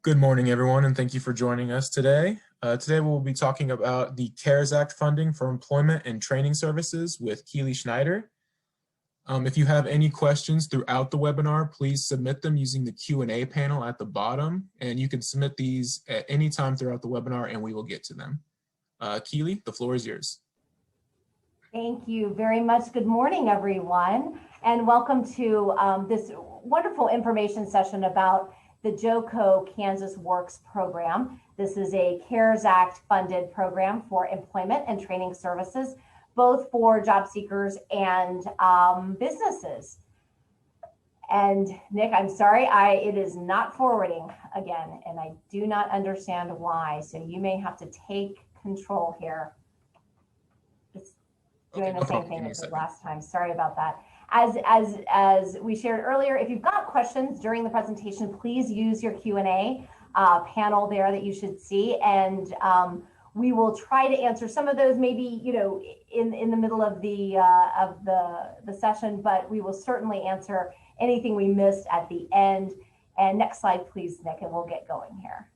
Good morning, everyone, and thank you for joining us today. Today we'll be talking about the CARES Act funding for employment and training services with Keely Schneider. If you have any questions throughout the webinar, please submit them using the Q&A panel at the bottom, and you can submit these at any time throughout the webinar and we will get to them. Keely, the floor is yours. Thank you very much. Good morning, everyone, and welcome to this wonderful information session about the JOCO Kansas Works program. This is a CARES Act funded program for employment and training services, both for job seekers and businesses. And Nick, I'm sorry, it is not forwarding again, and I do not understand why. So you may have to take control here. It's doing the same thing as the last time. Sorry about that. As we shared earlier, if you've got questions during the presentation, please use your Q&A panel there that you should see, and we will try to answer some of those maybe in the middle of the session, but we will certainly answer anything we missed at the end. And next slide, please, Nick, and we'll get going here.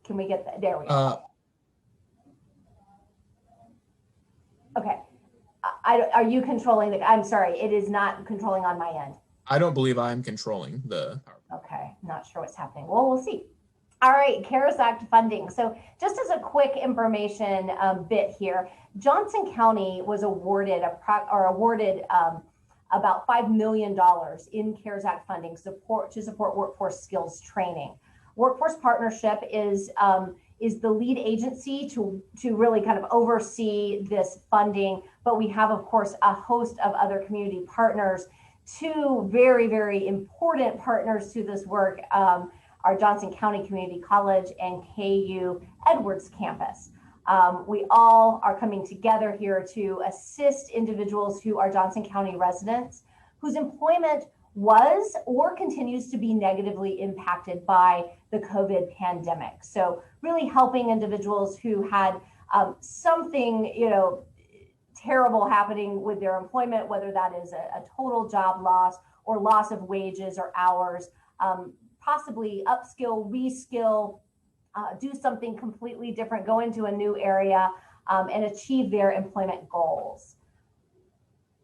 Can we get that? There we go. Okay. Are you controlling the, I'm sorry, it is not controlling on my end. I don't believe I'm controlling the PowerPoint. Okay, not sure what's happening. Well, we'll see. All right, CARES Act funding. So just as a quick information bit here, Johnson County was awarded about $5 million in CARES Act funding to support workforce skills training. Workforce Partnership is the lead agency to really kind of oversee this funding, but we have, of course, a host of other community partners. Two very, very important partners to this work are Johnson County Community College and KU Edwards campus. We all are coming together here to assist individuals who are Johnson County residents whose employment was or continues to be negatively impacted by the COVID pandemic. So really helping individuals who had something, terrible happening with their employment, whether that is a total job loss or loss of wages or hours, possibly upskill, reskill, do something completely different, go into a new area and achieve their employment goals.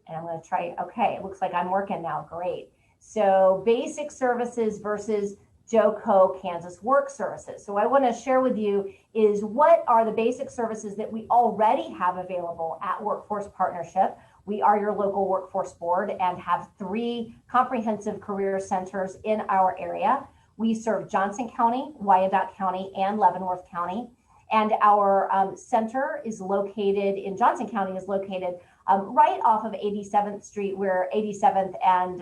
And I'm going to try, okay, it looks like I'm working now, great. So basic services versus JOCO Kansas Work Services. So what I want to share with you is what are the basic services that we already have available at Workforce Partnership. We are your local workforce board and have 3 comprehensive career centers in our area. We serve Johnson County, Wyandotte County, and Leavenworth County. And our center is located in Johnson County, is located right off of 87th Street, where 87th and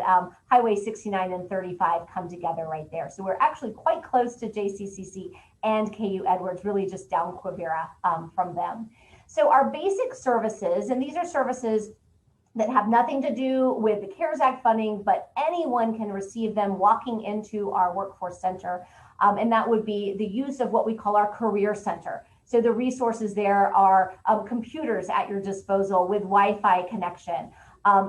Highway 69 and 35 come together right there. So we're actually quite close to JCCC and KU Edwards, really just down Quivira from them. So our basic services, and these are services that have nothing to do with the CARES Act funding, but anyone can receive them walking into our workforce center. And that would be the use of what we call our career center. So the resources there are computers at your disposal with Wi-Fi connection,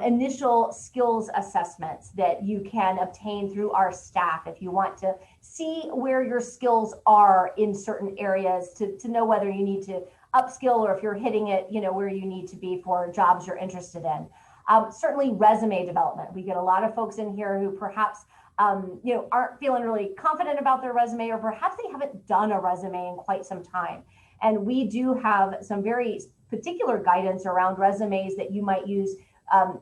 initial skills assessments that you can obtain through our staff if you want to see where your skills are in certain areas to know whether you need to upskill or if you're hitting it, where you need to be for jobs you're interested in. Certainly resume development. We get a lot of folks in here who perhaps aren't feeling really confident about their resume, or perhaps they haven't done a resume in quite some time. And we do have some very particular guidance around resumes that you might use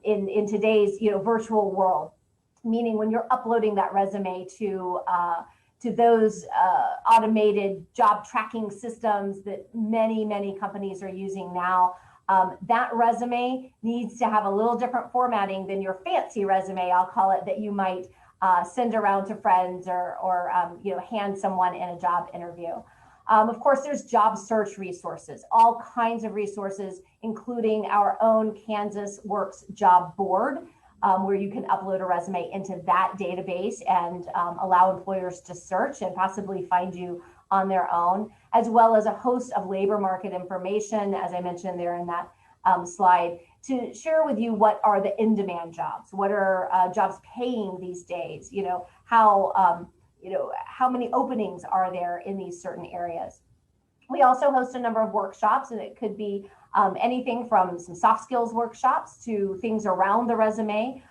in today's virtual world, meaning when you're uploading that resume to those automated job tracking systems that many companies are using now. That resume needs to have a little different formatting than your fancy resume, I'll call it, that you might send around to friends or hand someone in a job interview. Of course, there's job search resources, all kinds of resources, including our own Kansas Works job board, where you can upload a resume into that database and allow employers to search and possibly find you on their own, as well as a host of labor market information, as I mentioned there in that slide, to share with you what are the in-demand jobs, what are jobs paying these days, how many openings are there in these certain areas. We also host a number of workshops, and it could be anything from some soft skills workshops to things around the resume,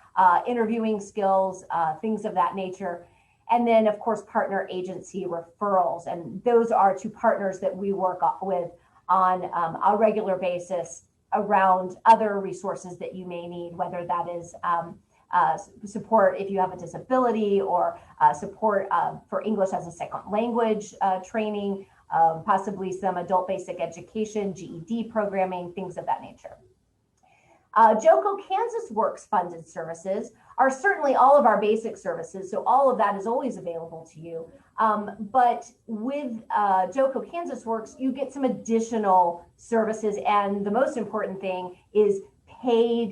interviewing skills, things of that nature. And then, of course, partner agency referrals. And those are to partners that we work with on a regular basis around other resources that you may need, whether that is support if you have a disability, or support for English as a second language training, possibly some adult basic education, GED programming, things of that nature. JOCO Kansas Works funded services are certainly all of our basic services, so all of that is always available to you. But with JOCO Kansas Works, you get some additional services, and the most important thing is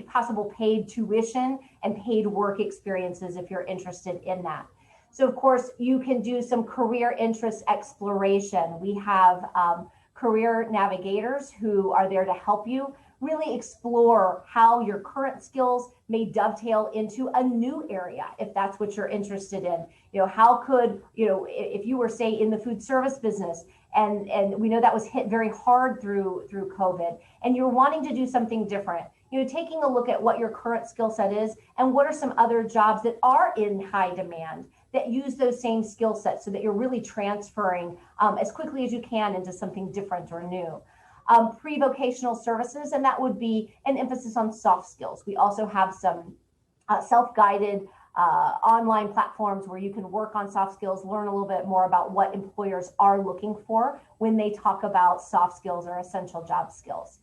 possible paid tuition and paid work experiences if you're interested in that. So of course, you can do some career interest exploration. We have career navigators who are there to help you really explore how your current skills may dovetail into a new area, if that's what you're interested in. How could, if you were, say, in the food service business, and we know that was hit very hard through COVID, and you're wanting to do something different, taking a look at what your current skill set is and what are some other jobs that are in high demand that use those same skill sets, so that you're really transferring as quickly as you can into something different or new. Pre-vocational services, and that would be an emphasis on soft skills. We also have some self-guided online platforms where you can work on soft skills, learn a little bit more about what employers are looking for when they talk about soft skills or essential job skills.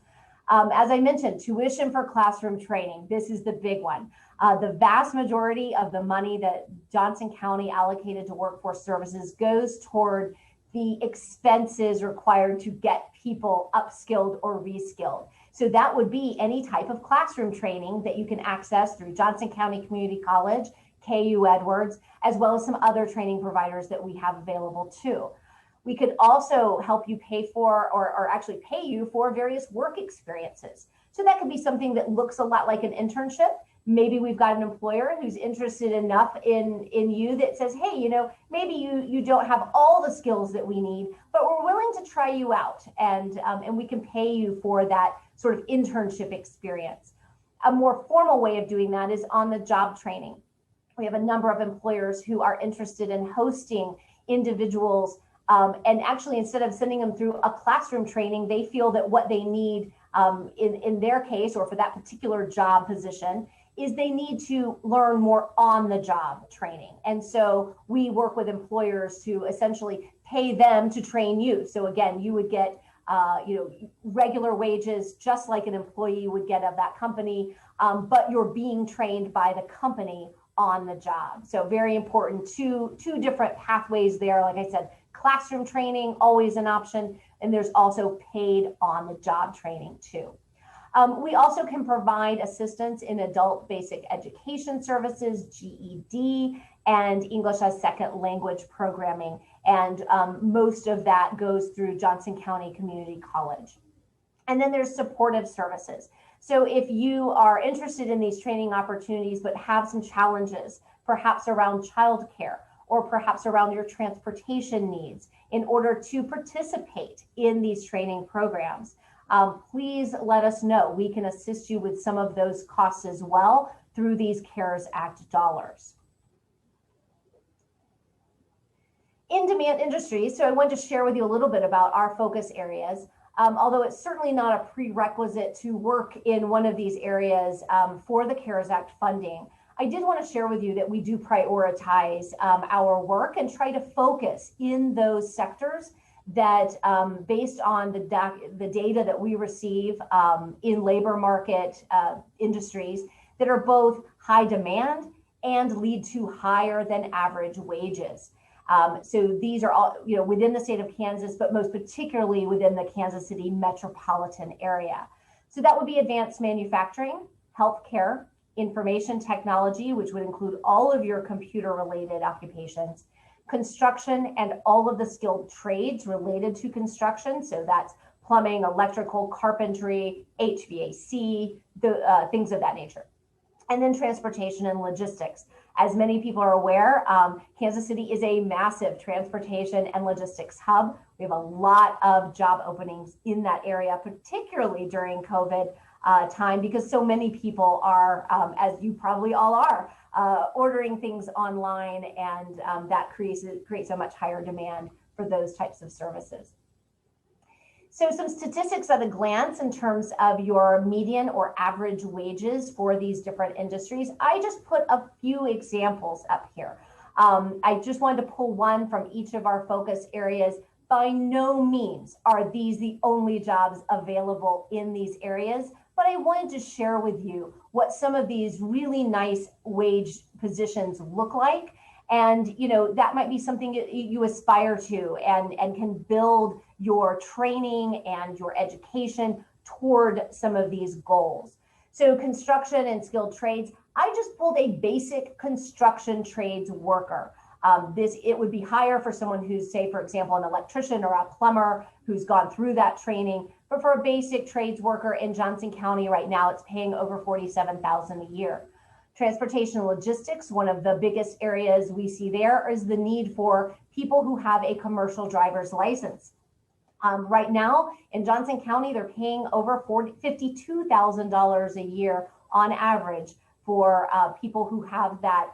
As I mentioned, tuition for classroom training. This is the big one. The vast majority of the money that Johnson County allocated to workforce services goes toward the expenses required to get people upskilled or reskilled. So that would be any type of classroom training that you can access through Johnson County Community College, KU Edwards, as well as some other training providers that we have available too. We could also help you pay for, or actually pay you for, various work experiences. So that could be something that looks a lot like an internship. Maybe we've got an employer who's interested enough in you that says, hey, maybe you don't have all the skills that we need, but we're willing to try you out, and we can pay you for that sort of internship experience. A more formal way of doing that is on the job training. We have a number of employers who are interested in hosting individuals, and actually, instead of sending them through a classroom training, they feel that what they need in their case, or for that particular job position, is they need to learn more on the job training. And so we work with employers to essentially pay them to train you. So again, you would get regular wages, just like an employee would get of that company, but you're being trained by the company on the job. So very important, two different pathways there. Like I said, classroom training, always an option, and there's also paid on the job training too. We also can provide assistance in adult basic education services, GED, and English as second language programming. And most of that goes through Johnson County Community College. And then there's supportive services. So if you are interested in these training opportunities, but have some challenges, perhaps around childcare, or perhaps around your transportation needs in order to participate in these training programs, please let us know. We can assist you with some of those costs as well through these CARES Act dollars. In-demand industries, so I wanted to share with you a little bit about our focus areas. Although it's certainly not a prerequisite to work in one of these areas for the CARES Act funding, I did want to share with you that we do prioritize our work and try to focus in those sectors that based on the data that we receive in labor market industries that are both high demand and lead to higher than average wages. So these are all within the state of Kansas, but most particularly within the Kansas City metropolitan area. So that would be advanced manufacturing, healthcare, information technology, which would include all of your computer related occupations, construction, and all of the skilled trades related to construction. So that's plumbing, electrical, carpentry, HVAC, things of that nature. And then transportation and logistics. As many people are aware, Kansas City is a massive transportation and logistics hub. We have a lot of job openings in that area, particularly during COVID time, because so many people are, as you probably all are, ordering things online, and that creates a much higher demand for those types of services. So some statistics at a glance in terms of your median or average wages for these different industries. I just put a few examples up here. I just wanted to pull one from each of our focus areas. By no means are these the only jobs available in these areas, but I wanted to share with you what some of these really nice wage positions look like. And, you know, that might be something you aspire to and can build your training and your education toward some of these goals. So construction and skilled trades, I just pulled a basic construction trades worker. It would be higher for someone who's, say, for example, an electrician or a plumber who's gone through that training. But for a basic trades worker in Johnson County right now, it's paying over $47,000 a year. Transportation and logistics, one of the biggest areas we see there is the need for people who have a commercial driver's license. Right now in Johnson County, they're paying over $52,000 a year on average for people who have that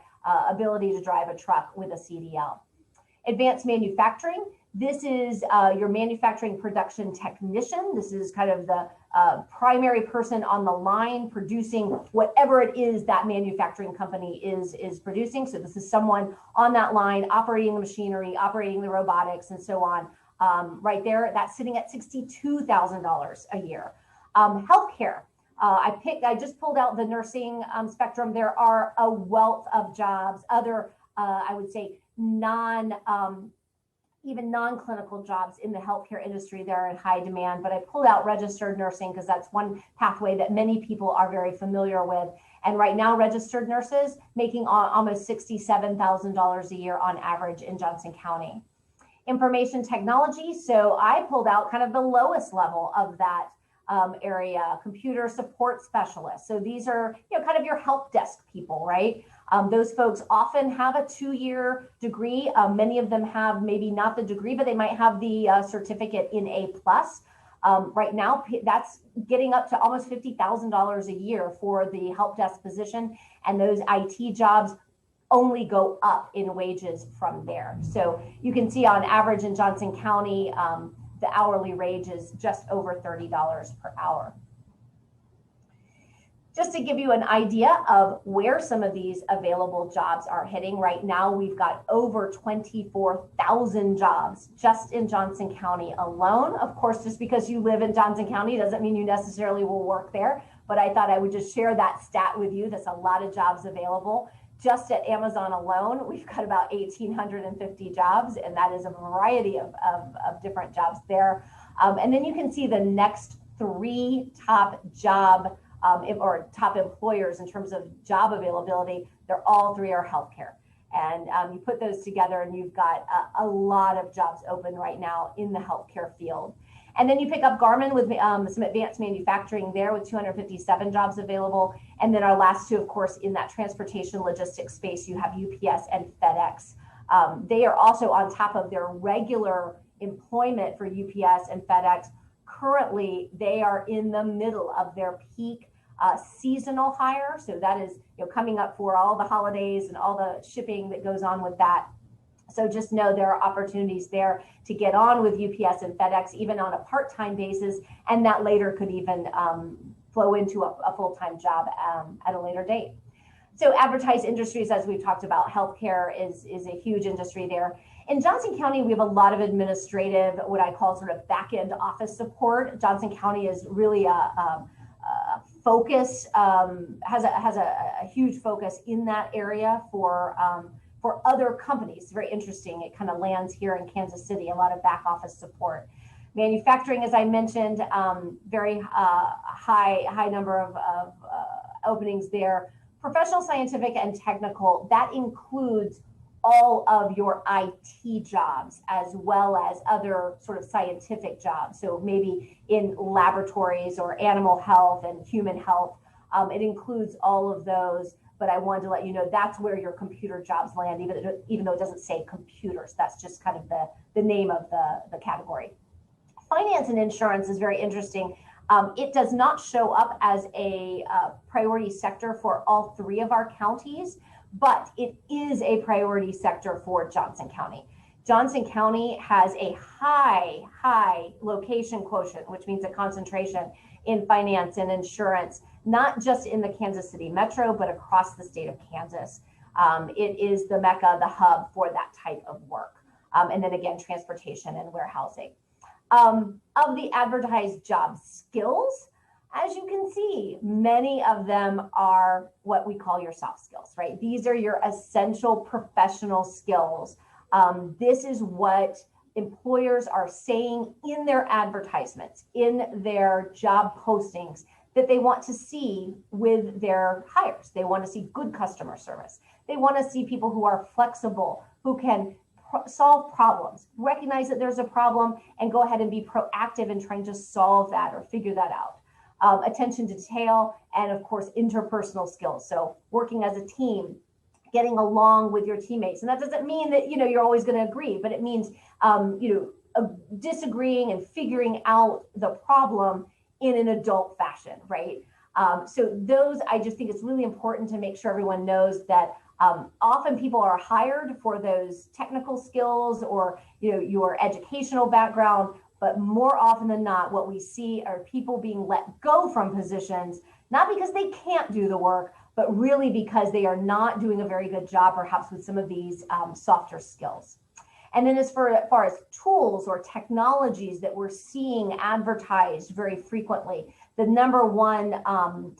ability to drive a truck with a CDL. Advanced manufacturing, this is your manufacturing production technician. This is kind of the primary person on the line producing whatever it is that manufacturing company is producing. So this is someone on that line operating the machinery, operating the robotics, and so on. Right there, that's sitting at $62,000 a year. Healthcare. I just pulled out the nursing spectrum. There are a wealth of jobs, other, I would say, even non-clinical jobs in the healthcare industry. They're in high demand, but I pulled out registered nursing because that's one pathway that many people are very familiar with. And right now, registered nurses making almost $67,000 a year on average in Johnson County. Information technology. So I pulled out kind of the lowest level of that area, computer support specialists. So these are, you know, kind of your help desk people, right? Those folks often have a 2-year degree. Many of them have maybe not the degree, but they might have the certificate in A+. Right now, that's getting up to almost $50,000 a year for the help desk position. And those IT jobs only go up in wages from there. So you can see on average in Johnson County, the hourly wage is just over $30 per hour. Just to give you an idea of where some of these available jobs are hitting right now, we've got over 24,000 jobs just in Johnson County alone. Of course, just because you live in Johnson County doesn't mean you necessarily will work there, but I thought I would just share that stat with you. That's a lot of jobs available. Just at Amazon alone, we've got about 1,850 jobs, and that is a variety of different jobs there. And then you can see the next 3 top job or top employers in terms of job availability. They're all 3 are healthcare. And you put those together and you've got a lot of jobs open right now in the healthcare field. And then you pick up Garmin with some advanced manufacturing there with 257 jobs available. And then our last 2, of course, in that transportation logistics space, you have UPS and FedEx. They are also on top of their regular employment for UPS and FedEx. Currently, they are in the middle of their peak seasonal hire. So that is, you know, coming up for all the holidays and all the shipping that goes on with that. So just know there are opportunities there to get on with UPS and FedEx, even on a part-time basis, and that later could even flow into a full-time job at a later date. So advertised industries, as we've talked about, healthcare is a huge industry there. In Johnson County, we have a lot of administrative, what I call sort of back-end office support. Johnson County is really a focus, has a huge focus in that area for other companies. It's very interesting. It kind of lands here in Kansas City, a lot of back office support. Manufacturing, as I mentioned, very high number of openings there. Professional, scientific, and technical, that includes all of your IT jobs as well as other sort of scientific jobs. So maybe in laboratories or animal health and human health, it includes all of those. But I wanted to let you know that's where your computer jobs land, even though it doesn't say computers. That's just kind of the name of the category. Finance and insurance is very interesting. It does not show up as a priority sector for all three of our counties, but it is a priority sector for Johnson County. Johnson County has a high location quotient, which means a concentration in finance and insurance, not just in the Kansas City metro, but across the state of Kansas. It is the mecca, the hub for that type of work. And then again, transportation and warehousing. Of the advertised job skills, as you can see, many of them are what we call your soft skills, right? These are your essential professional skills. This is what employers are saying in their advertisements, in their job postings, that they want to see with their hires. They want to see good customer service. They want to see people who are flexible, who can solve problems, recognize that there's a problem, and go ahead and be proactive in trying to solve that or figure that out. Attention to detail, and of course, interpersonal skills. So working as a team, getting along with your teammates. And that doesn't mean that, you're always going to agree, but it means, disagreeing and figuring out the problem in an adult fashion, right? So those, I just think it's really important to make sure everyone knows that often people are hired for those technical skills or, your educational background, but more often than not, what we see are people being let go from positions, not because they can't do the work, but really because they are not doing a very good job, perhaps with some of these softer skills. And then as far as tools or technologies that we're seeing advertised very frequently, the number one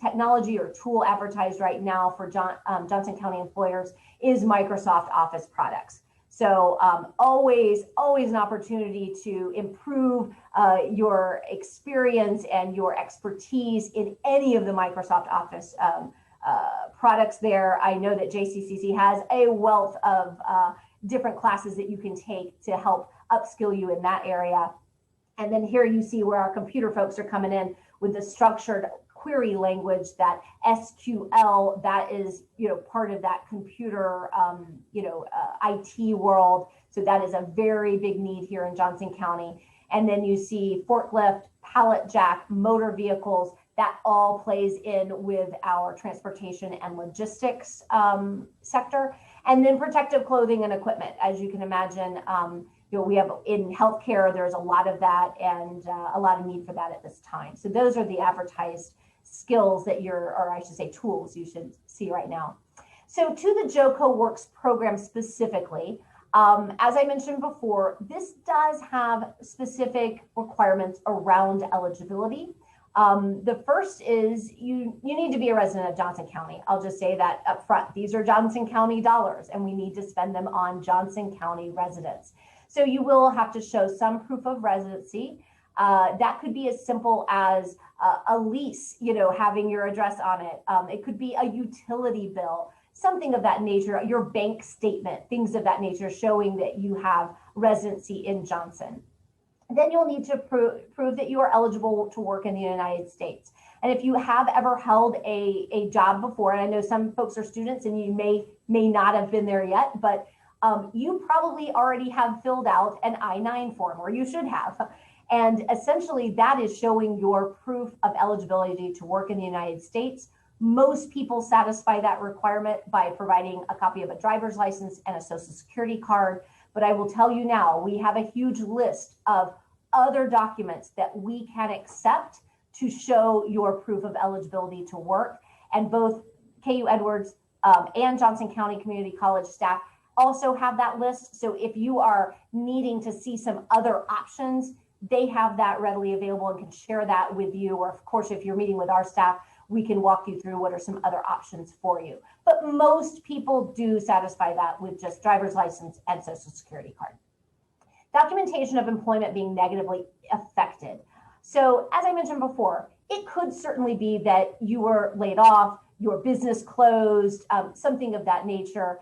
technology or tool advertised right now for Johnson County employers is Microsoft Office products. So always an opportunity to improve your experience and your expertise in any of the Microsoft Office products there. I know that JCCC has a wealth of different classes that you can take to help upskill you in that area. And then here you see where our computer folks are coming in with the structured query language, that SQL, that is, part of that computer, IT world. So that is a very big need here in Johnson County. And then you see forklift, pallet jack, motor vehicles, that all plays in with our transportation and logistics sector. And then protective clothing and equipment, as you can imagine, we have in healthcare, there's a lot of that and a lot of need for that at this time. So those are the advertised skills that tools you should see right now. So to the JoCo Works program specifically, as I mentioned before, this does have specific requirements around eligibility. The first is you need to be a resident of Johnson County. I'll just say that up front. These are Johnson County dollars, and we need to spend them on Johnson County residents. So you will have to show some proof of residency. That could be as simple as a lease, having your address on it. It could be a utility bill, something of that nature, your bank statement, things of that nature showing that you have residency in Johnson. Then you'll need to prove that you are eligible to work in the United States. And if you have ever held a job before, and I know some folks are students and you may not have been there yet, but you probably already have filled out an I-9 form, or you should have. And essentially that is showing your proof of eligibility to work in the United States. Most people satisfy that requirement by providing a copy of a driver's license and a social security card. But I will tell you now, we have a huge list of other documents that we can accept to show your proof of eligibility to work. And both KU Edwards and Johnson County Community College staff also have that list. So if you are needing to see some other options, they have that readily available and can share that with you. Or of course, if you're meeting with our staff, we can walk you through what are some other options for you. But most people do satisfy that with just driver's license and social security card. Documentation of employment being negatively affected. So as I mentioned before, it could certainly be that you were laid off, your business closed, something of that nature.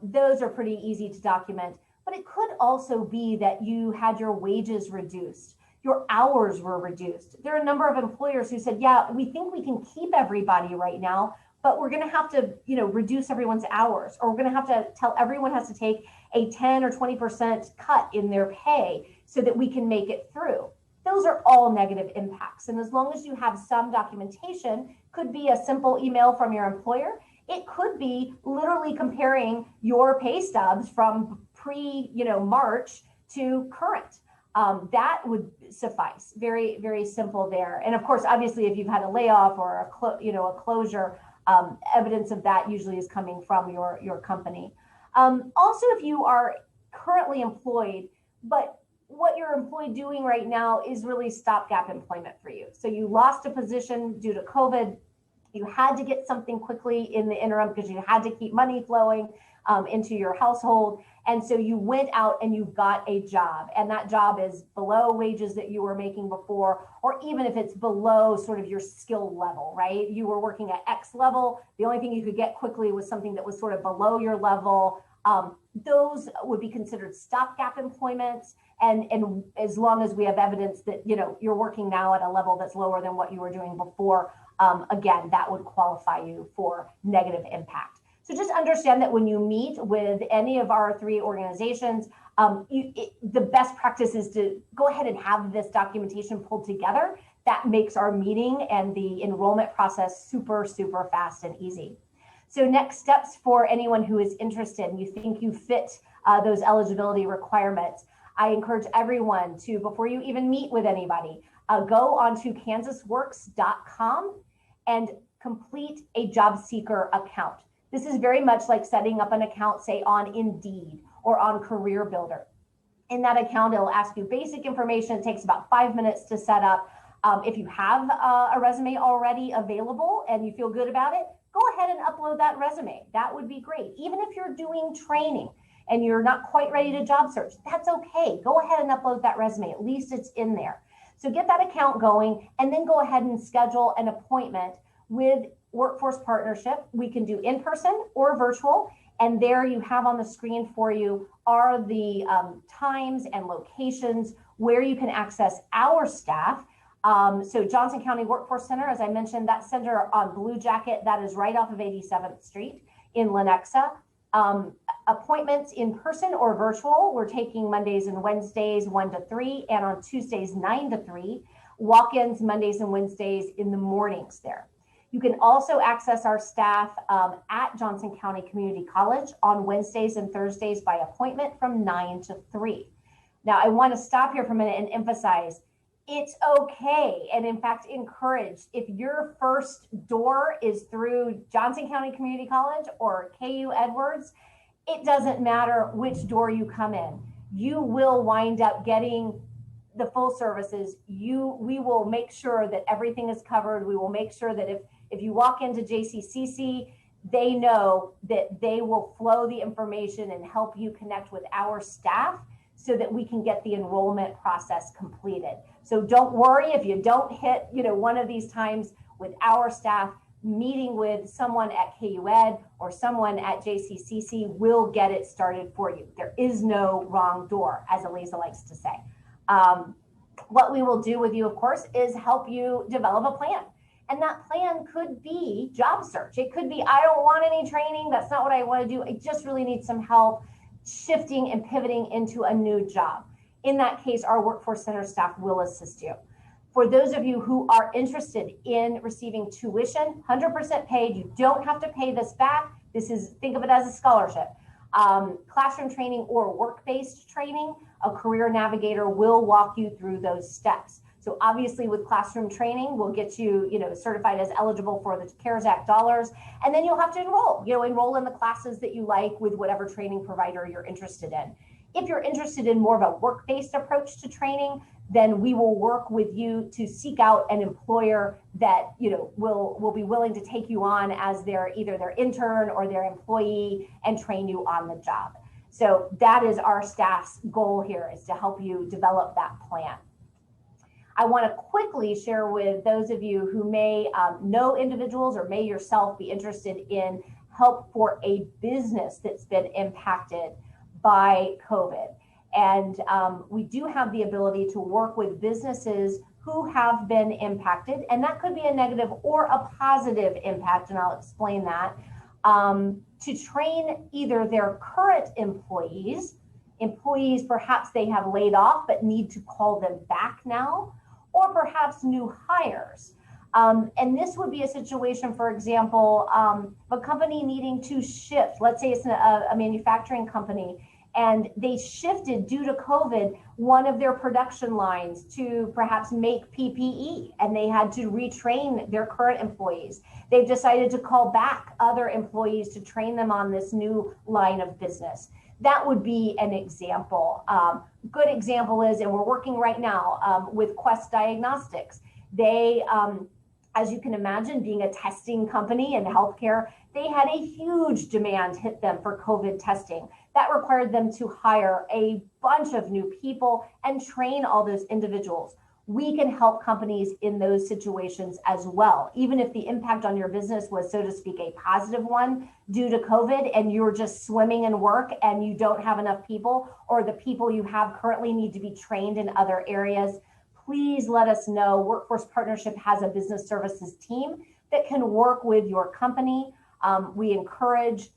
Those are pretty easy to document, but it could also be that you had your wages reduced, your hours were reduced. There are a number of employers who said, yeah, we think we can keep everybody right now, but we're going to have to, reduce everyone's hours, or we're going to have to tell everyone has to take a 10 or 20% cut in their pay so that we can make it through. Those are all negative impacts. And as long as you have some documentation, could be a simple email from your employer. It could be literally comparing your pay stubs from March to current. That would suffice. Very, very simple there. And of course, obviously, if you've had a layoff or a closure, evidence of that usually is coming from your company. Also, if you are currently employed, but what you're employed doing right now is really stopgap employment for you. So you lost a position due to COVID. You had to get something quickly in the interim because you had to keep money flowing into your household. And so you went out and you got a job, and that job is below wages that you were making before, or even if it's below sort of your skill level, right? You were working at X level. The only thing you could get quickly was something that was sort of below your level. Those would be considered stopgap employments. And as long as we have evidence that, you're working now at a level that's lower than what you were doing before, again, that would qualify you for negative impact. So just understand that when you meet with any of our three organizations, the best practice is to go ahead and have this documentation pulled together. That makes our meeting and the enrollment process super, super fast and easy. So next steps for anyone who is interested and you think you fit those eligibility requirements, I encourage everyone to, before you even meet with anybody, go onto kansasworks.com and complete a job seeker account. This is very much like setting up an account, say, on Indeed or on Career Builder. In that account, it'll ask you basic information. It takes about 5 minutes to set up. If you have a resume already available and you feel good about it, go ahead and upload that resume. That would be great. Even if you're doing training and you're not quite ready to job search, that's okay. Go ahead and upload that resume. At least it's in there. So get that account going and then go ahead and schedule an appointment with Workforce Partnership. We can do in person or virtual. And there you have on the screen for you are the times and locations where you can access our staff. So Johnson County Workforce Center, as I mentioned, that center on Blue Jacket, that is right off of 87th Street in Lenexa. Appointments in person or virtual, we're taking Mondays and Wednesdays 1 to 3 and on Tuesdays 9 to 3. Walk-ins Mondays and Wednesdays in the mornings there. You can also access our staff at Johnson County Community College on Wednesdays and Thursdays by appointment from 9 to 3. Now, I want to stop here for a minute and emphasize it's okay, and in fact, encourage, if your first door is through Johnson County Community College or KU Edwards, it doesn't matter which door you come in. You will wind up getting the full services. We will make sure that everything is covered. We will make sure that if you walk into JCCC, they know that they will flow the information and help you connect with our staff so that we can get the enrollment process completed. So don't worry if you don't hit, one of these times with our staff. Meeting with someone at KU Ed or someone at JCCC will get it started for you. There is no wrong door, as Elisa likes to say. What we will do with you, of course, is help you develop a plan. And that plan could be job search. It could be, I don't want any training. That's not what I want to do. I just really need some help shifting and pivoting into a new job. In that case, our Workforce Center staff will assist you. For those of you who are interested in receiving tuition, 100% paid, you don't have to pay this back. Think of it as a scholarship. Classroom training or work-based training, a career navigator will walk you through those steps. So obviously with classroom training, we'll get you, certified as eligible for the CARES Act dollars, and then you'll have to enroll in the classes that you like with whatever training provider you're interested in. If you're interested in more of a work-based approach to training, then we will work with you to seek out an employer that will be willing to take you on as either their intern or their employee and train you on the job. So that is our staff's goal here, is to help you develop that plan. I want to quickly share with those of you who may know individuals or may yourself be interested in help for a business that's been impacted by COVID. And we do have the ability to work with businesses who have been impacted, and that could be a negative or a positive impact, and I'll explain that, to train either their current employees perhaps they have laid off but need to call them back now, or perhaps new hires. And this would be a situation, for example, a company needing to shift. Let's say it's a manufacturing company, and they shifted due to COVID one of their production lines to perhaps make PPE, and they had to retrain their current employees. They've decided to call back other employees to train them on this new line of business. That would be an example. Good example is, and we're working right now with Quest Diagnostics. They, as you can imagine, being a testing company in healthcare, they had a huge demand hit them for COVID testing. That required them to hire a bunch of new people and train all those individuals. We can help companies in those situations as well. Even if the impact on your business was, so to speak, a positive one due to COVID, and you're just swimming in work and you don't have enough people, or the people you have currently need to be trained in other areas, please let us know. Workforce Partnership has a business services team that can work with your company. We encourage,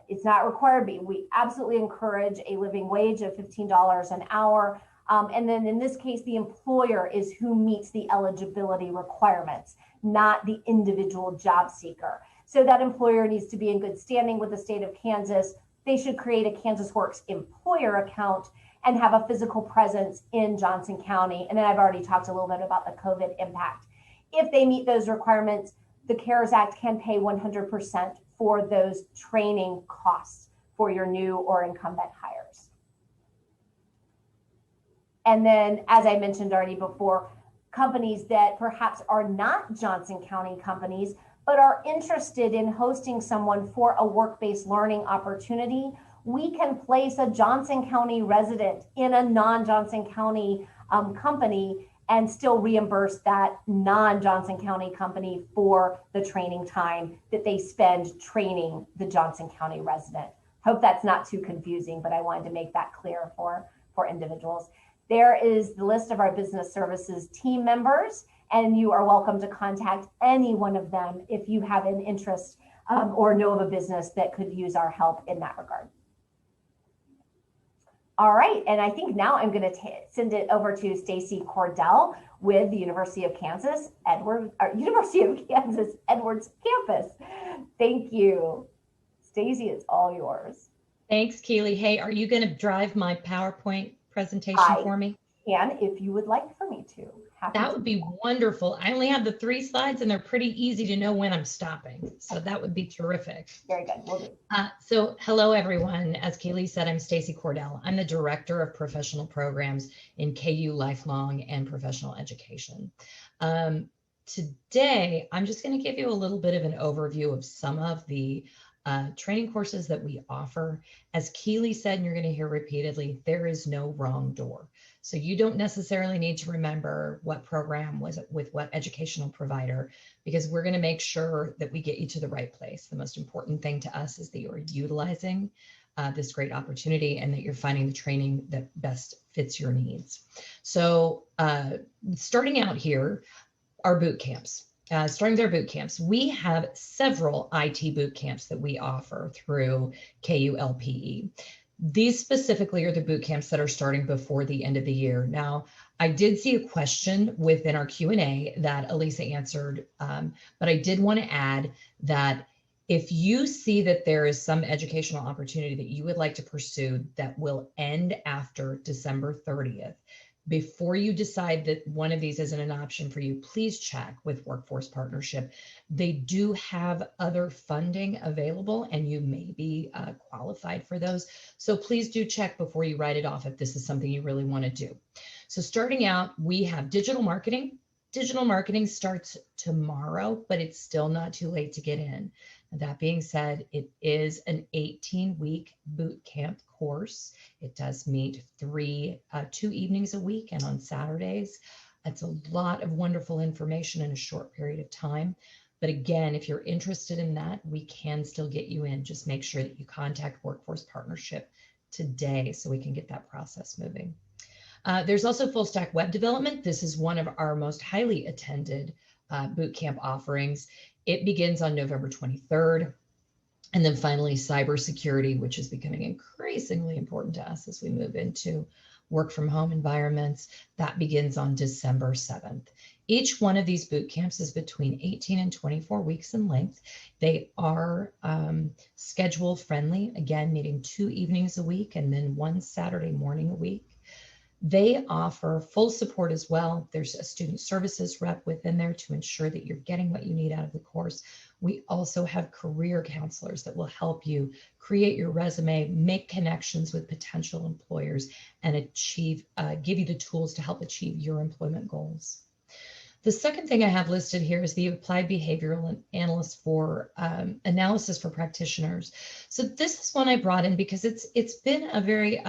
it's not required, but we absolutely encourage a living wage of $15 an hour. And then in this case, the employer is who meets the eligibility requirements, not the individual job seeker. So that employer needs to be in good standing with the state of Kansas. They should create a Kansas Works employer account and have a physical presence in Johnson County. And then I've already talked a little bit about the COVID impact. If they meet those requirements, the CARES Act can pay 100% for those training costs for your new or incumbent hires. And then, as I mentioned already before, companies that perhaps are not Johnson County companies, but are interested in hosting someone for a work-based learning opportunity, we can place a Johnson County resident in a non-Johnson County company and still reimburse that non-Johnson County company for the training time that they spend training the Johnson County resident. Hope that's not too confusing, but I wanted to make that clear for individuals. There is the list of our business services team members, and you are welcome to contact any one of them if you have an interest or know of a business that could use our help in that regard. All right, and I think now I'm going to send it over to Stacy Cordell with the University of Kansas Edwards campus. Thank you. Stacy, it's all yours. Thanks, Keely. Hey, are you going to drive my PowerPoint presentation for me? And if you would like for me to. That would be wonderful. I only have the 3 slides and they're pretty easy to know when I'm stopping. So that would be terrific. Very good. We'll do. So hello, everyone. As Keely said, I'm Stacy Cordell. I'm the Director of Professional Programs in KU Lifelong and Professional Education. Today, I'm just going to give you a little bit of an overview of some of the training courses that we offer. As Keely said, and you're going to hear repeatedly, there is no wrong door. So you don't necessarily need to remember what program was with what educational provider, because we're going to make sure that we get you to the right place. The most important thing to us is that you're utilizing this great opportunity and that you're finding the training that best fits your needs. So starting out here, our boot camps. Starting with our boot camps, we have several IT boot camps that we offer through KU LPE. These specifically are the boot camps that are starting before the end of the year. Now, I did see a question within our Q&A that Elisa answered, but I did want to add that if you see that there is some educational opportunity that you would like to pursue that will end after December 30th, before you decide that one of these isn't an option for you, please check with Workforce Partnership. They do have other funding available and you may be qualified for those. So please do check before you write it off if this is something you really want to do. So starting out, we have digital marketing. Digital marketing starts tomorrow, but it's still not too late to get in. That being said, it is an 18-week boot camp course. It does meet 2 evenings a week and on Saturdays. It's a lot of wonderful information in a short period of time. But again, if you're interested in that, we can still get you in. Just make sure that you contact Workforce Partnership today so we can get that process moving. There's also full stack web development. This is one of our most highly attended boot camp offerings. It begins on November 23rd. And then finally, cybersecurity, which is becoming increasingly important to us as we move into work from home environments. That begins on December 7th. Each one of these boot camps is between 18 and 24 weeks in length. They are schedule friendly, again, meeting 2 evenings a week and then 1 Saturday morning a week. They offer full support as well. There's a student services rep within there to ensure that you're getting what you need out of the course. We also have career counselors that will help you create your resume, make connections with potential employers, and give you the tools to help achieve your employment goals. The second thing I have listed here is the Applied Behavioral Analyst for Analysis for Practitioners. So this is one I brought in because it's been a very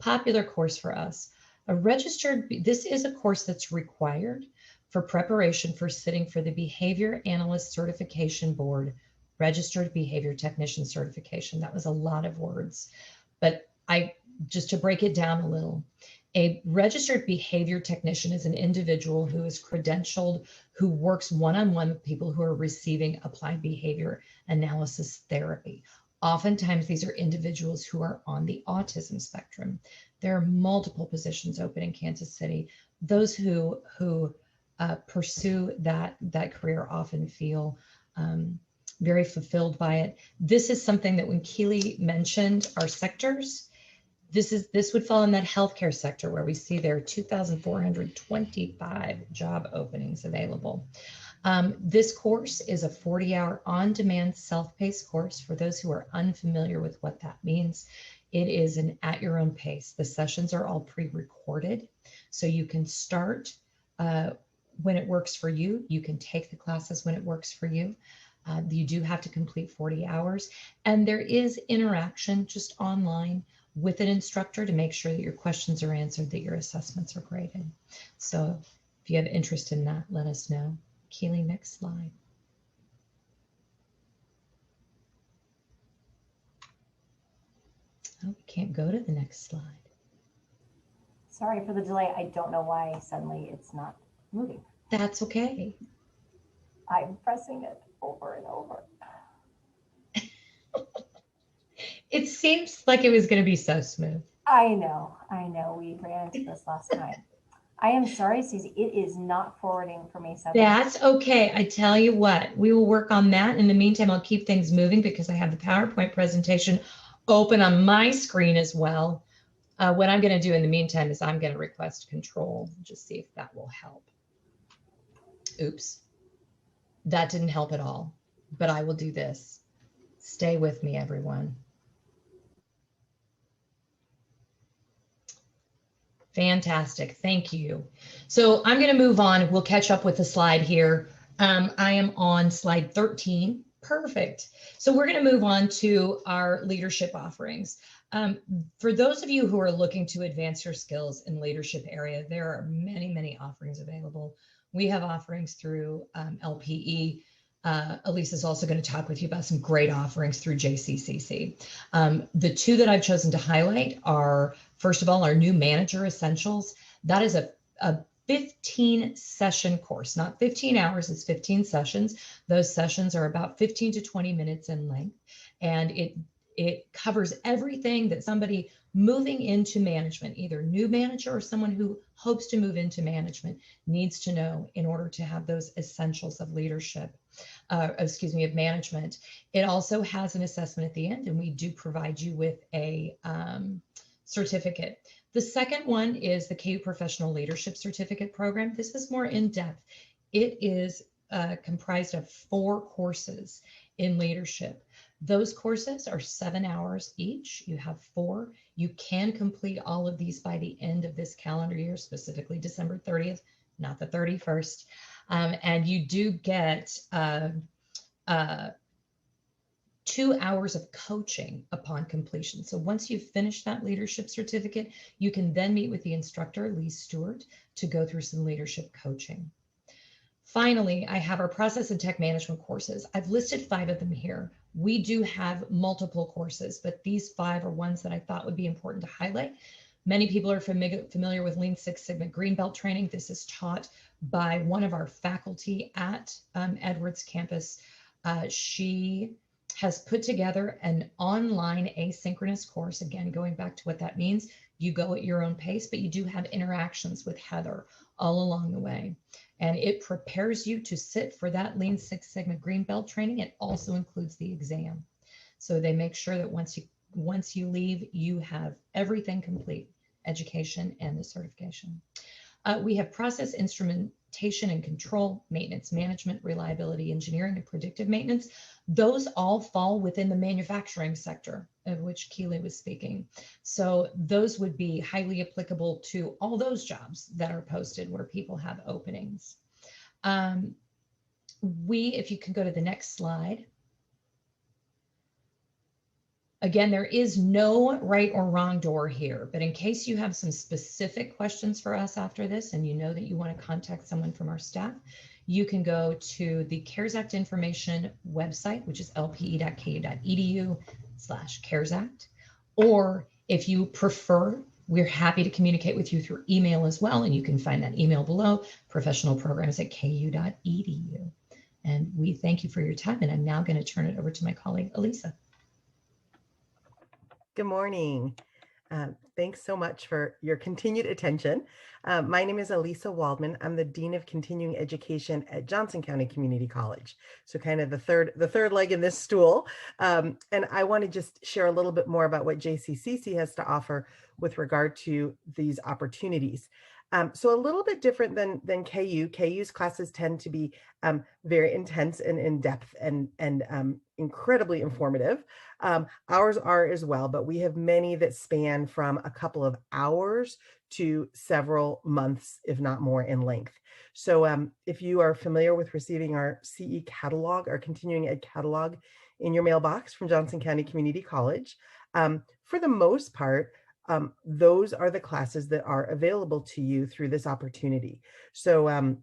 popular course for us. This is a course that's required for preparation for sitting for the Behavior Analyst Certification Board, Registered Behavior Technician Certification. That was a lot of words, but just to break it down a little, a registered behavior technician is an individual who is credentialed, who works one-on-one with people who are receiving applied behavior analysis therapy. Oftentimes, these are individuals who are on the autism spectrum. There are multiple positions open in Kansas City. Those who pursue that career often feel very fulfilled by it. This is something that when Keely mentioned our sectors, this would fall in that healthcare sector where we see there are 2,425 job openings available. This course is a 40-hour on-demand self-paced course. For those who are unfamiliar with what that means, it is an at your own pace. The sessions are all pre-recorded, so you can start when it works for you. You can take the classes when it works for you. You do have to complete 40 hours, and there is interaction just online with an instructor to make sure that your questions are answered, that your assessments are graded. So if you have interest in that, let us know. Keely, next slide. Oh, we can't go to the next slide. Sorry for the delay. I don't know why suddenly it's not moving. That's okay. I'm pressing it over and over. It seems like it was going to be so smooth. I know. We ran into this last time. I am sorry, Susie. It is not forwarding for me. That's okay. I tell you what, we will work on that. In the meantime, I'll keep things moving because I have the PowerPoint presentation open on my screen as well. What I'm going to do in the meantime is I'm going to request control, just see if that will help. Oops, that didn't help at all, but I will do this. Stay with me, everyone. Fantastic, thank you. So I'm going to move on. We'll catch up with the slide here. I am on slide 13. Perfect. So we're going to move on to our leadership offerings. For those of you who are looking to advance your skills in leadership area, there are many, many offerings available. We have offerings through LPE. Elise is also going to talk with you about some great offerings through JCCC. The two that I've chosen to highlight are, first of all, our new Manager Essentials. That is a 15 session course, not 15 hours, it's 15 sessions. Those sessions are about 15 to 20 minutes in length, and it covers everything that somebody moving into management, either new manager or someone who hopes to move into management, needs to know in order to have those essentials of leadership, of management. It also has an assessment at the end, and we do provide you with a certificate. The second one is the KU Professional Leadership Certificate Program. This is more in-depth. It is comprised of 4 courses in leadership. Those courses are 7 hours each. You have 4. You can complete all of these by the end of this calendar year, specifically December 30th, not the 31st. And you do get 2 hours of coaching upon completion. So once you've finished that leadership certificate, you can then meet with the instructor, Lee Stewart, to go through some leadership coaching. Finally, I have our process and tech management courses. I've listed 5 of them here. We do have multiple courses, but these 5 are ones that I thought would be important to highlight. Many people are familiar with Lean Six Sigma Green Belt training. This is taught by one of our faculty at Edwards campus. She has put together an online asynchronous course. Again, going back to what that means, you go at your own pace, but you do have interactions with Heather all along the way. And it prepares you to sit for that Lean Six Sigma Green Belt training. It also includes the exam. So they make sure that once you leave, you have everything complete, education and the certification. We have process instrumentation and control, maintenance management, reliability engineering, and predictive maintenance. Those all fall within the manufacturing sector of which Keely was speaking. So those would be highly applicable to all those jobs that are posted where people have openings. If you can go to the next slide. Again, there is no right or wrong door here, but in case you have some specific questions for us after this and you know that you want to contact someone from our staff, you can go to the CARES Act information website, which is lpe.ku.edu/CARES Act. Or if you prefer, we're happy to communicate with you through email as well. And you can find that email below, professionalprograms@ku.edu. And we thank you for your time. And I'm now going to turn it over to my colleague, Elisa. Good morning. Thanks so much for your continued attention. My name is Elisa Waldman. I'm the Dean of Continuing Education at Johnson County Community College. So kind of the third leg in this stool. And I want to just share a little bit more about what JCCC has to offer with regard to these opportunities. So a little bit different than KU. KU's classes tend to be very intense and in-depth and incredibly informative. Ours are as well, but we have many that span from a couple of hours to several months, if not more, in length. So if you are familiar with receiving our CE catalog, our continuing ed catalog in your mailbox from Johnson County Community College, for the most part, those are the classes that are available to you through this opportunity. So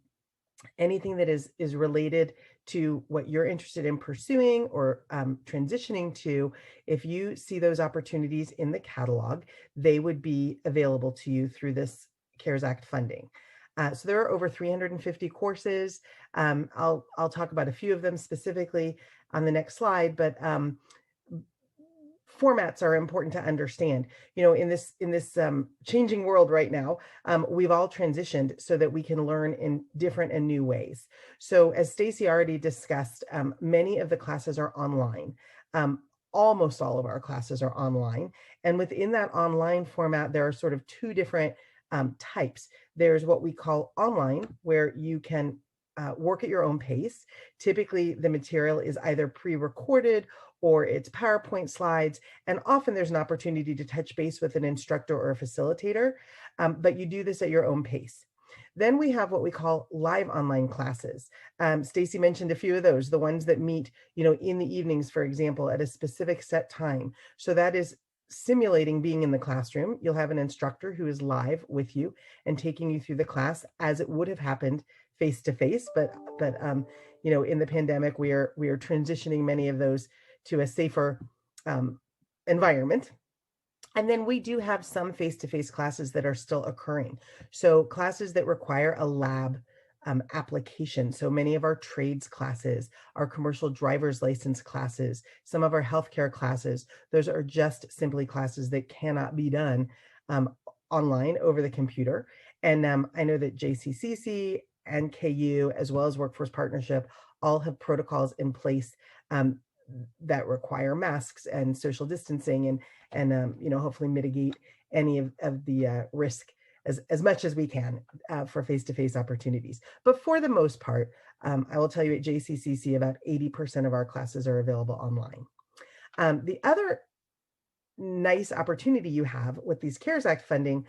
anything that is related to what you're interested in pursuing or transitioning to, if you see those opportunities in the catalog, they would be available to you through this CARES Act funding. So there are over 350 courses. I'll talk about a few of them specifically on the next slide, but formats are important to understand. You know, in this changing world right now, we've all transitioned so that we can learn in different and new ways. So as Stacy already discussed, many of the classes are online. Almost all of our classes are online. And within that online format, there are sort of 2 different types. There's what we call online, where you can work at your own pace. Typically, the material is either pre-recorded or it's PowerPoint slides, and often there's an opportunity to touch base with an instructor or a facilitator, but you do this at your own pace. Then we have what we call live online classes. Stacy mentioned a few of those, the ones that meet, you know, in the evenings, for example, at a specific set time. So that is simulating being in the classroom. You'll have an instructor who is live with you and taking you through the class as it would have happened face-to-face, but you know, in the pandemic, we are transitioning many of those to a safer environment. And then we do have some face-to-face classes that are still occurring. So classes that require a lab application. So many of our trades classes, our commercial driver's license classes, some of our healthcare classes, those are just simply classes that cannot be done online over the computer. And I know that JCCC and KU, as well as Workforce Partnership, all have protocols in place that require masks and social distancing and you know, hopefully mitigate any of the risk as much as we can for face-to-face opportunities. But for the most part, I will tell you at JCCC, about 80% of our classes are available online. The other nice opportunity you have with these CARES Act funding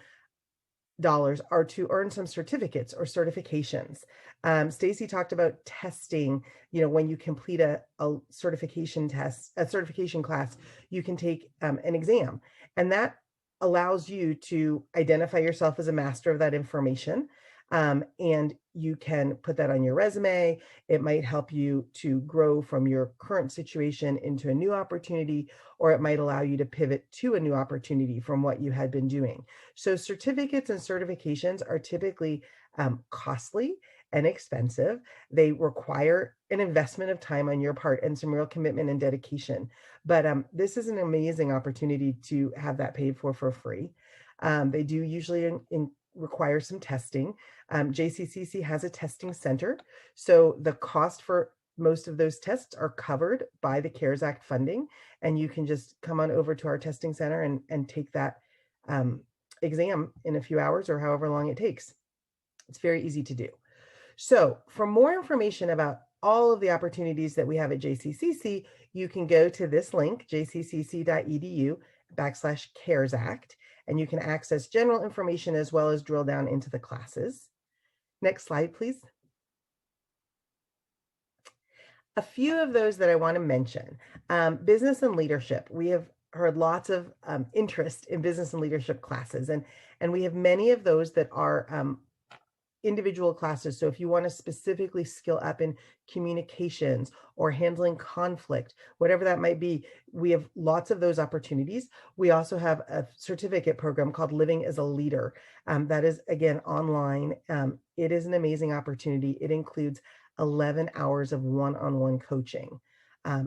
dollars are to earn some certificates or certifications. Stacy talked about testing. You know, when you complete a certification test, a certification class, you can take an exam, and that allows you to identify yourself as a master of that information. And you can put that on your resume. It might help you to grow from your current situation into a new opportunity, or it might allow you to pivot to a new opportunity from what you had been doing. So certificates and certifications are typically costly and expensive. They require an investment of time on your part and some real commitment and dedication. But this is an amazing opportunity to have that paid for free. They do usually require some testing. JCCC has a testing center, so the cost for most of those tests are covered by the CARES Act funding, and you can just come on over to our testing center and take that exam in a few hours or however long it takes. It's very easy to do. So for more information about all of the opportunities that we have at JCCC, you can go to this link, jccc.edu/CARES Act, and you can access general information as well as drill down into the classes. Next slide, please. A few of those that I want to mention. Business and leadership. We have heard lots of interest in business and leadership classes, and we have many of those that are individual classes. So if you want to specifically skill up in communications or handling conflict, whatever that might be, we have lots of those opportunities. We also have a certificate program called Living as a Leader. That is, again, online. It is an amazing opportunity. It includes 11 hours of one-on-one coaching.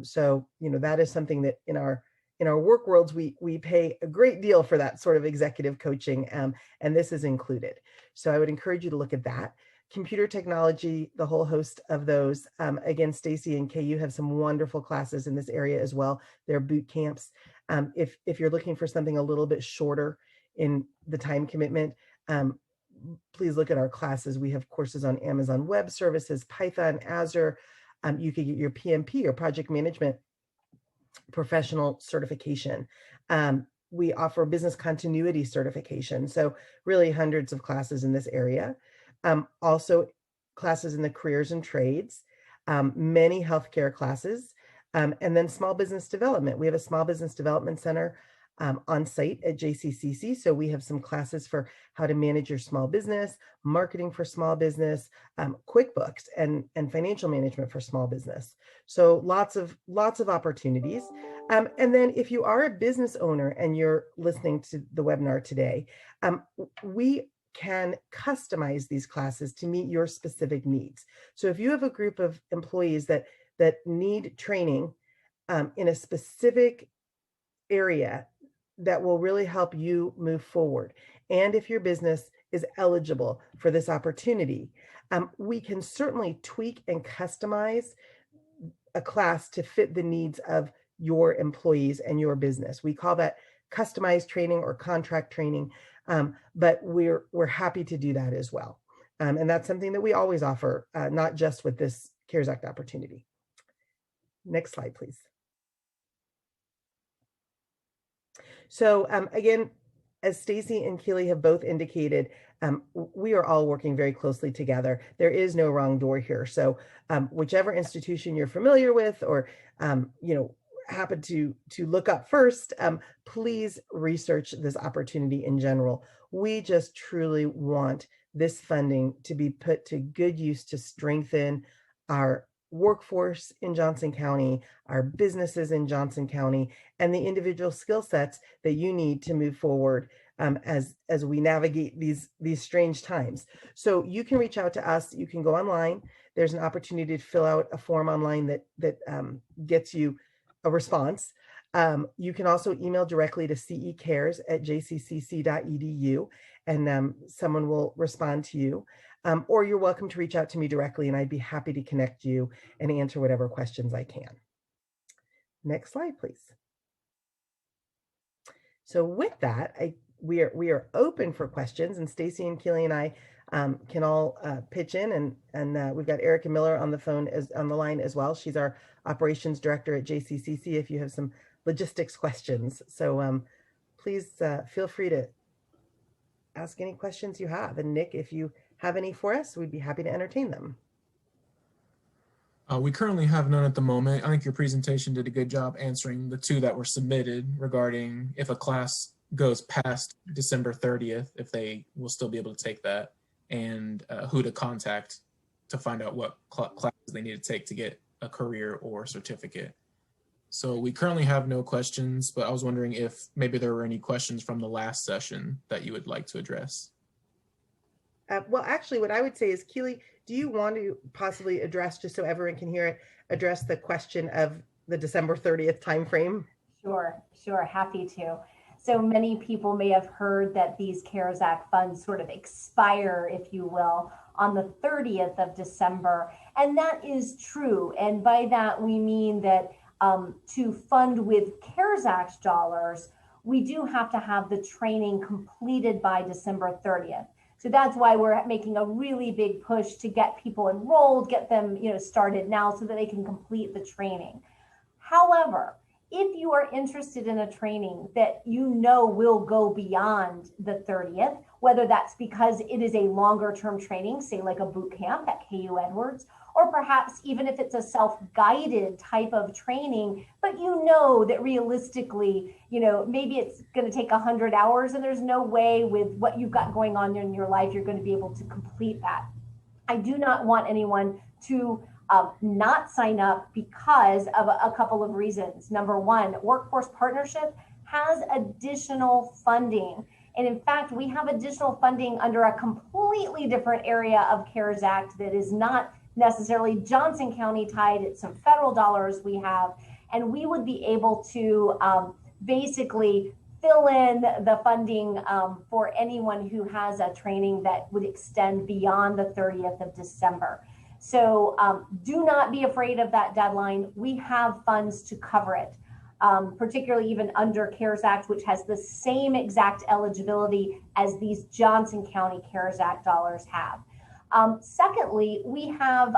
So, that is something that in our work worlds, we pay a great deal for that sort of executive coaching, and this is included. So I would encourage you to look at that. Computer technology, the whole host of those. Again, Stacy and KU have some wonderful classes in this area as well. They're boot camps. If you're looking for something a little bit shorter in the time commitment, please look at our classes. We have courses on Amazon Web Services, Python, Azure. You could get your PMP or project management professional certification. We offer business continuity certification. So really hundreds of classes in this area. Also classes in the careers and trades, many healthcare classes, and then small business development. We have a small business development center on site at JCCC. So we have some classes for how to manage your small business, marketing for small business, QuickBooks and financial management for small business. So lots of opportunities. And then if you are a business owner and you're listening to the webinar today, we can customize these classes to meet your specific needs. So if you have a group of employees that need training in a specific area that will really help you move forward, and if your business is eligible for this opportunity, we can certainly tweak and customize a class to fit the needs of your employees and your business. We call that customized training or contract training, but we're happy to do that as well. And that's something that we always offer, not just with this CARES Act opportunity. Next slide, please. So again, as Stacy and Keely have both indicated, we are all working very closely together. There is no wrong door here. So whichever institution you're familiar with or happen to look up first, please research this opportunity in general. We just truly want this funding to be put to good use to strengthen our workforce in Johnson County, our businesses in Johnson County, and the individual skill sets that you need to move forward as we navigate these strange times. So you can reach out to us. You can go online. There's an opportunity to fill out a form online that gets you a response. You can also email directly to cecares@jccc.edu, and someone will respond to you. Or you're welcome to reach out to me directly, and I'd be happy to connect you and answer whatever questions I can. Next slide, please. So with that, we are open for questions, and Stacy and Keely and I can all pitch in, and we've got Erica Miller on the line as well. She's our operations director at JCCC. If you have some logistics questions, so please feel free to ask any questions you have. And Nick, if you have any for us, we'd be happy to entertain them. We currently have none at the moment. I think your presentation did a good job answering the two that were submitted regarding if a class goes past December 30th, if they will still be able to take that, and who to contact to find out what classes they need to take to get a career or certificate. So we currently have no questions, but I was wondering if maybe there were any questions from the last session that you would like to address. Well, actually, what I would say is, Keely, do you want to possibly address, just so everyone can hear it, address the question of the December 30th timeframe? Sure, happy to. So many people may have heard that these CARES Act funds sort of expire, if you will, on the 30th of December. And that is true. And by that, we mean that to fund with CARES Act dollars, we do have to have the training completed by December 30th. So that's why we're making a really big push to get people enrolled, get them, started now so that they can complete the training. However, if you are interested in a training that will go beyond the 30th, whether that's because it is a longer term training, say like a boot camp at KU Edwards, or perhaps even if it's a self-guided type of training, but that realistically, maybe it's going to take 100 hours and there's no way with what you've got going on in your life, you're going to be able to complete that. I do not want anyone to not sign up because of a couple of reasons. Number one, Workforce Partnership has additional funding. And in fact, we have additional funding under a completely different area of CARES Act that is not necessarily Johnson County tied. It's some federal dollars we have. And we would be able to basically fill in the funding for anyone who has a training that would extend beyond the 30th of December. So do not be afraid of that deadline. We have funds to cover it, particularly even under CARES Act, which has the same exact eligibility as these Johnson County CARES Act dollars have. Secondly, we have,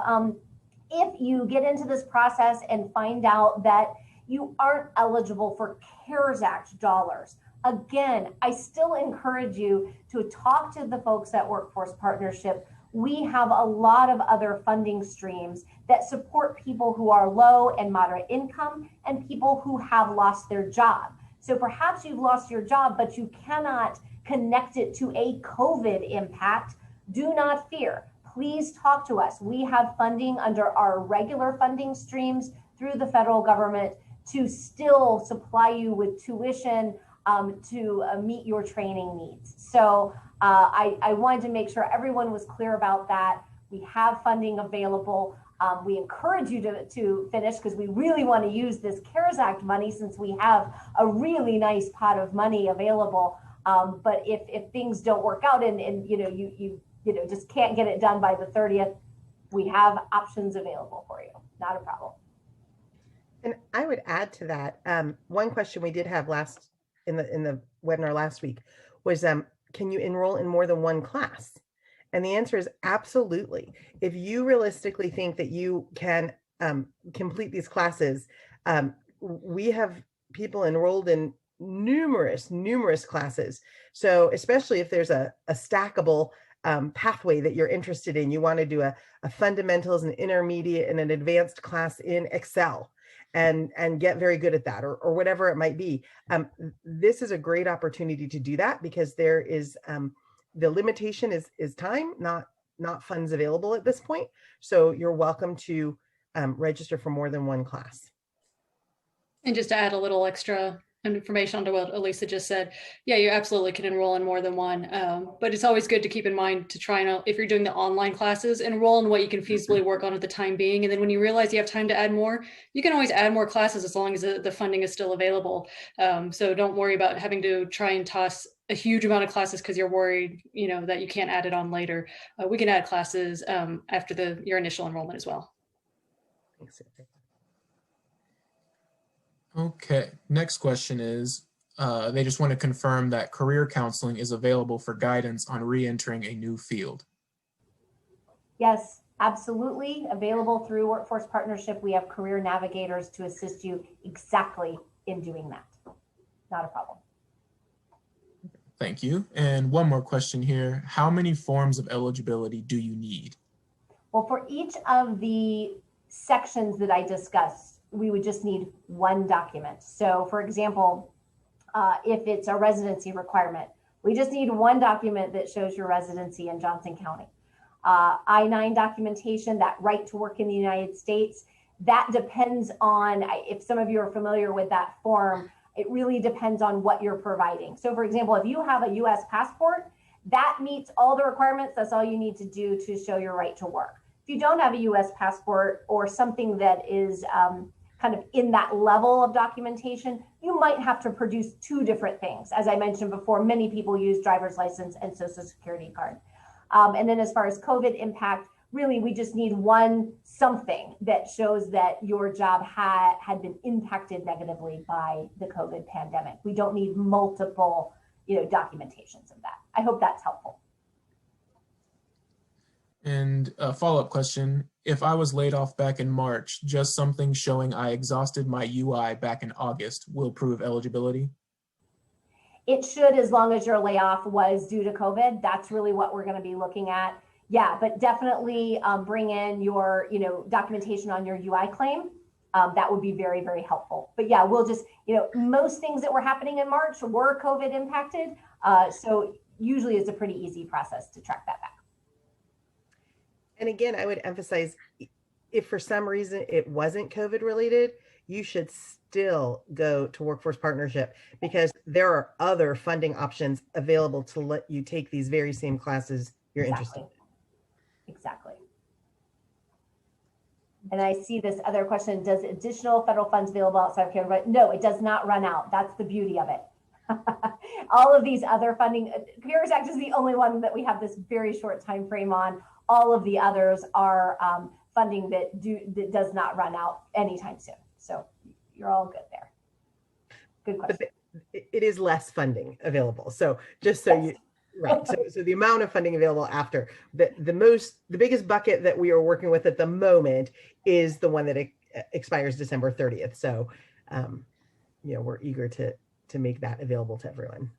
if you get into this process and find out that you aren't eligible for CARES Act dollars, again, I still encourage you to talk to the folks at Workforce Partnership. We have a lot of other funding streams that support people who are low and moderate income and people who have lost their job. So perhaps you've lost your job, but you cannot connect it to a COVID impact. Do not fear. Please talk to us. We have funding under our regular funding streams through the federal government to still supply you with tuition to meet your training needs. So I wanted to make sure everyone was clear about that. We have funding available. We encourage you to finish because we really want to use this CARES Act money since we have a really nice pot of money available. But if things don't work out and you just can't get it done by the 30th, we have options available for you. Not a problem. And I would add to that, one question we did have in the webinar last week was, can you enroll in more than one class? And the answer is absolutely. If you realistically think that you can complete these classes, we have people enrolled in numerous classes. So especially if there's a stackable pathway that you're interested in, you want to do a fundamentals, an intermediate, and an advanced class in Excel and get very good at that, or whatever it might be. This is a great opportunity to do that because there is the limitation is time, not funds available at this point. So you're welcome to register for more than one class. And just to add a little extra information onto what Elisa just said, yeah, you absolutely can enroll in more than one, but it's always good to keep in mind to try and, if you're doing the online classes, enroll in what you can feasibly work on at the time being. And then when you realize you have time to add more, you can always add more classes as long as the funding is still available. So don't worry about having to try and toss a huge amount of classes because you're worried, that you can't add it on later. We can add classes after your initial enrollment as well. Thanks. Okay, next question is, they just want to confirm that career counseling is available for guidance on re-entering a new field. Yes, absolutely. Available through Workforce Partnership. We have career navigators to assist you exactly in doing that. Not a problem. Thank you. And one more question here. How many forms of eligibility do you need? Well, for each of the sections that I discussed, we would just need one document. So for example, if it's a residency requirement, We just need one document that shows your residency in Johnson County. I-9 documentation, that right to work in the United States, that depends on, if some of you are familiar with that form, it really depends on what you're providing. So for example, if you have a US passport, that meets all the requirements. That's all you need to do to show your right to work. If you don't have a US passport or something that is kind of in that level of documentation, you might have to produce two different things. As I mentioned before, many people use driver's license and social security card. And then as far as COVID impact, really, we just need one something that shows that your job had been impacted negatively by the COVID pandemic. We don't need multiple, documentations of that. I hope that's helpful. And a follow-up question, if I was laid off back in March, just something showing I exhausted my UI back in August will prove eligibility? It should, as long as your layoff was due to COVID. That's really what we're going to be looking at. Yeah, but definitely bring in your, documentation on your UI claim. That would be very, very helpful. But yeah, we'll just, most things that were happening in March were COVID impacted. So usually it's a pretty easy process to track that back. And again, I would emphasize, if for some reason it wasn't COVID related, you should still go to Workforce Partnership, because there are other funding options available to let you take these very same classes you're interested in. Exactly. And I see this other question, does additional federal funds available outside of CARES? No, it does not run out. That's the beauty of it. All of these other funding, CARES Act is the only one that we have this very short time frame on. All of the others are funding that does not run out anytime soon. So you're all good there. Good question. But it is less funding available. So just so Yes. right. So the amount of funding available after the biggest bucket that we are working with at the moment is the one that expires December 30th. So, we're eager to make that available to everyone.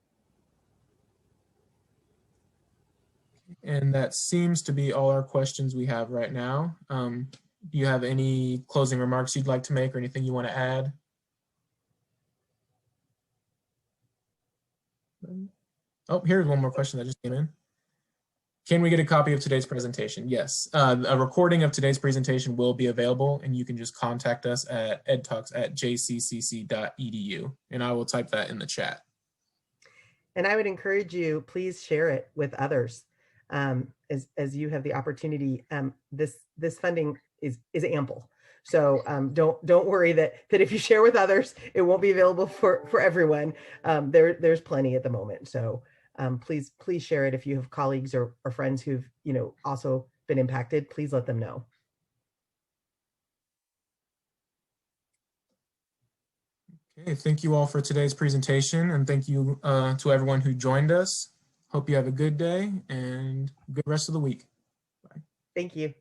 And that seems to be all our questions we have right now. Do you have any closing remarks you'd like to make or anything you want to add? Oh, here's one more question that just came in. Can we get a copy of today's presentation? Yes, a recording of today's presentation will be available, and you can just contact us at edtalks@jccc.edu, and I will type that in the chat. And I would encourage you, please share it with others. As you have the opportunity, this funding is ample. So don't worry that if you share with others, it won't be available for everyone. There's plenty at the moment. So please share it. If you have colleagues or friends who've also been impacted, please let them know. Okay, thank you all for today's presentation, and thank you to everyone who joined us. Hope you have a good day and good rest of the week. Bye. Thank you.